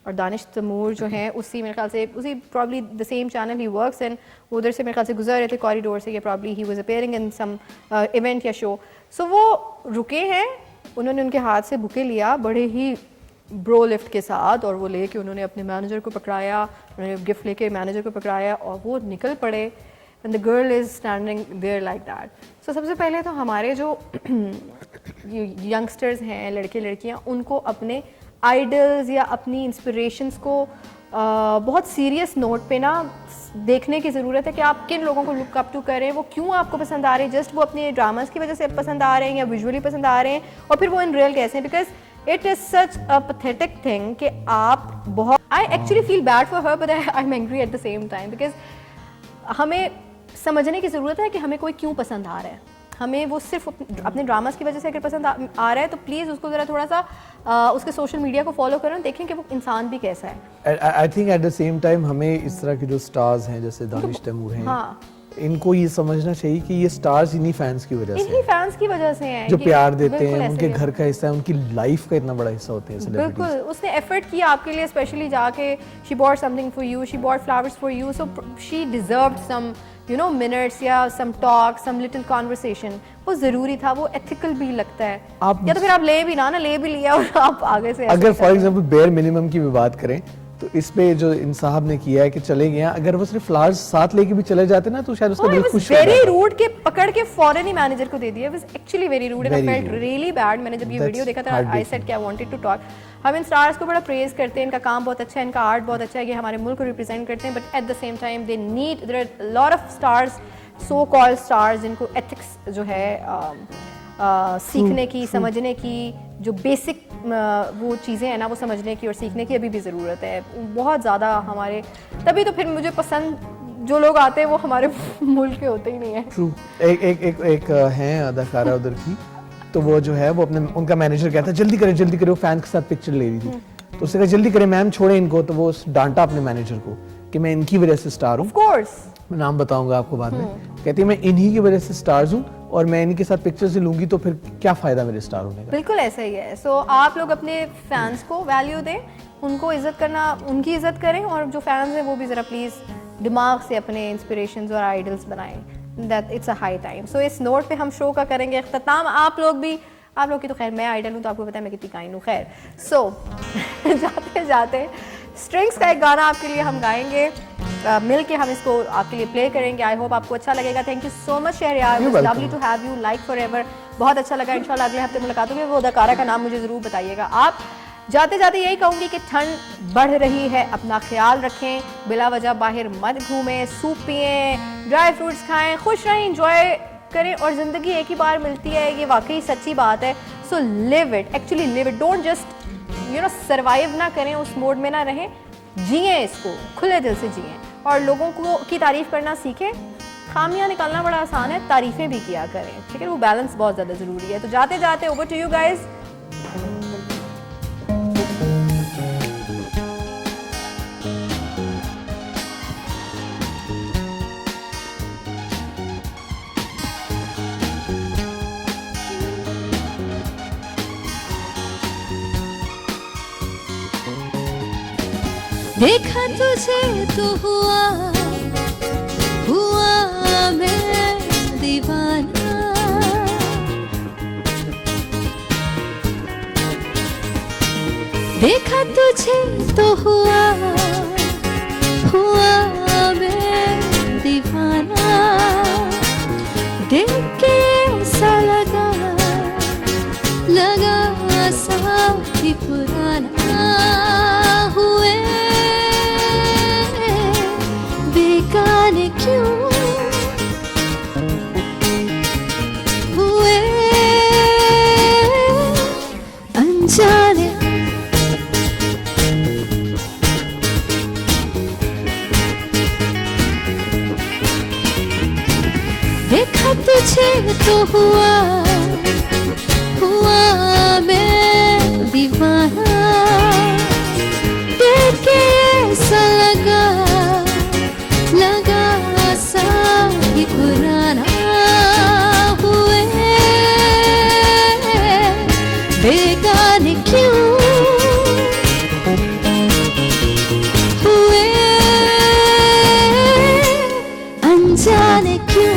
और दानिश तैमूर जो है उसी मेरे ख्याल से उसी probably the same channel he works in, उधर से मेरे ख्याल से गुजर रहे थे कॉरिडोर से, ये प्रॉब्ली ही was appearing in some event या शो। सो वो रुके हैं, उन्होंने उनके हाथ से बुके लिया बड़े ही ब्रो लिफ्ट के साथ, और वो लेके उन्होंने अपने मैनेजर को पकड़ाया, उन्होंने गिफ्ट लेके मैनेजर को पकड़ाया और वो निकल पड़े। And the girl is standing there like that. So सबसे पहले तो हमारे जो यंगस्टर्स हैं, लड़के लड़कियां, उनको अपने आइडल्स या अपनी इंस्पिरेशंस को बहुत सीरियस नोट पे ना देखने की ज़रूरत है कि आप किन लोगों को लुक अप टू करें, वो क्यों आपको पसंद आ रहे हैं, जस्ट वो अपने ड्रामास की वजह से पसंद आ रहे हैं या विजुअली पसंद आ रहे हैं, और फिर वो इन रियल कैसे हैं। Because it is such a pathetic thing कि आप बहुत, I actually feel bad for her but I am angry at the same time, because हमें समझने की ज़रूरत है कि हमें कोई क्यों पसंद आ रहा है। हमें वो सिर्फ अपने ड्रामास की वजह से अगर पसंद आ रहा है तो प्लीज़ उसको ज़रा थोड़ा सा उसके सोशल मीडिया को फॉलो करें, देखें कि वो इंसान भी कैसा है। I think eight the same time हमें इस तरह के जो स्टार्स हैं जैसे दानिश तैमूर हैं, हाँ, इनको ये समझना चाहिए कि ये स्टार्स इन्हीं फैंस की वजह से इन्हीं फैंस की वजह से हैं जो कि- प्यार देते बिल्कुल हैं, ऐसे उनके ही है। घर का हिस्सा है, उनकी लाइफ का इतना बड़ा हिस्सा होते हैं सेलिब्रिटीज। बिल्कुल, उसने एफर्ट किया आपके लिए, स्पेशली जाके she bought something for you, she bought flowers for you, so she deserved some minutes या some talk, some little conversation. वो ज़रूरी था, वो एथिकल भी लगता है। आप- या तो फिर आप ले भी ना ले भी लिया और आप आगे से अगर फॉर एग्जांपल बेयर मिनिमम की भी बात करें तो इस पे जो इन साहब ने किया है कि चले गए हैं, अगर वो सिर्फ फ्लावर्स साथ लेके भी चले जाते ना तो शायद उसका दिल खुश हो वेरी जाता। रूड के पकड़ के फौरन ही मैनेजर को दे दिया। Was actually very rude and I Very felt rude. Really bad. मैंने जब ये That's वीडियो देखा था आई heartbreaking. सेड कि आई वांटेड टू टॉक। हम इन स्टार्स को बड़ा प्रेज करते हैं, इनका काम बहुत अच्छा है, इनका आर्ट बहुत अच्छा है, ये हमारे मुल्क को रिप्रेजेंट करते हैं, but at the same time they need, there are lot of stars, so called stars, जिनको एथिक्स जो है सीखने की, समझने की, जो बेसिक वो चीज़ें हैं ना वो समझने की और सीखने की अभी भी ज़रूरत है बहुत ज़्यादा हमारे। तभी तो फिर मुझे पसंद जो लोग आते हैं वो हमारे मुल्क के होते ही नहीं है। ट्रू। एक है अदाकारा उधर की, तो वो जो है वो अपने उनका मैनेजर कहता है जल्दी करे, वो फैन के साथ पिक्चर ले रही थी, तो उसने कहा जल्दी करें मैम, छोड़े इनको, तो वो डांटा अपने मैनेजर को कि मैं इनकी वजह से स्टार हूँ, ऑफ कोर्स मैं नाम बताऊंगा आपको बाद में। कहती है मैं इन्हीं की वजह से स्टार्स हूँ और मैं इनके साथ पिक्चर्स ही लूंगी तो फिर क्या फायदा मेरे स्टार होने का। बिल्कुल ऐसा ही है। सो आप लोग अपने फैंस को वैल्यू दें, उनको इज्जत करना, उनकी इज्जत करें, और जो फैंस हैं वो भी ज़रा प्लीज़ दिमाग से अपने इंस्पिरेशंस और आइडल्स बनाएं। That it's a high time. So इस नोट पे हम शो का करेंगे अख्ताम। आप लोग की तो खैर मैं आइडल हूँ तो आपको पता है मैं कितनी काइन हूँ। खैर सो जाते जाते स्ट्रिंग्स का एक गाना आपके लिए हम गाएंगे, मिल के हम इसको आपके लिए प्ले करेंगे। आई होप आपको अच्छा लगेगा। Thank you so much Shahryar, You're welcome. Lovely to have you, like forever. बहुत अच्छा लगा। इंशाल्लाह अगले हफ्ते मुलाकात होगी। वो अदाकारा का नाम मुझे ज़रूर बताइएगा। आप जाते जाते यही कहूँगी कि ठंड बढ़ रही है, अपना ख्याल रखें, बिला वजह बाहर मत घूमें, सूप पिएं, ड्राई फ्रूट्स खाएं, खुश रहें, इंजॉय करें। और ज़िंदगी एक ही बार मिलती है, ये वाकई सच्ची बात है। So live it, actually live it, don't just survive ना करें, उस मोड में ना रहें, जिए इसको, खुले दिल से जिए और लोगों को की तारीफ़ करना सीखें। खामियां निकालना बड़ा आसान है, तारीफ़ें भी किया करें, ठीक है? वो बैलेंस बहुत ज़्यादा ज़रूरी है। तो जाते जाते ओवर टू यू गाइज। देखा तुझे तो हुआ मैं दीवाना, देखा तुझे तो हुआ मैं दीवाना, देख के ऐसा लगा सा ही पुराना, हुए बेगाने क्यों हुए अनजाने, देखा तुझे तो हुआ मैं दीवाना, देख के ऐसा लगा सा ही पुराना, हुए बेगाने क्यों हुए अनजाने क्यों।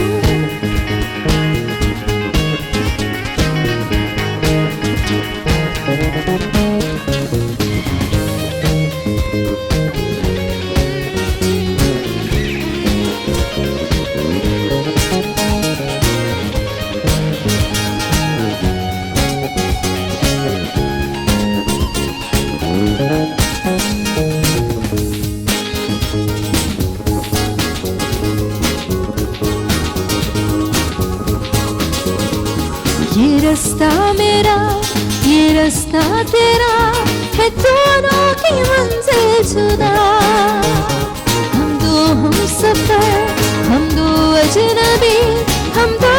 ये रास्ता मेरा, ये रास्ता तेरा है, दोनों की मंजिल जुदा, हम दो हम सफर, हम दो अजनबी, हम दो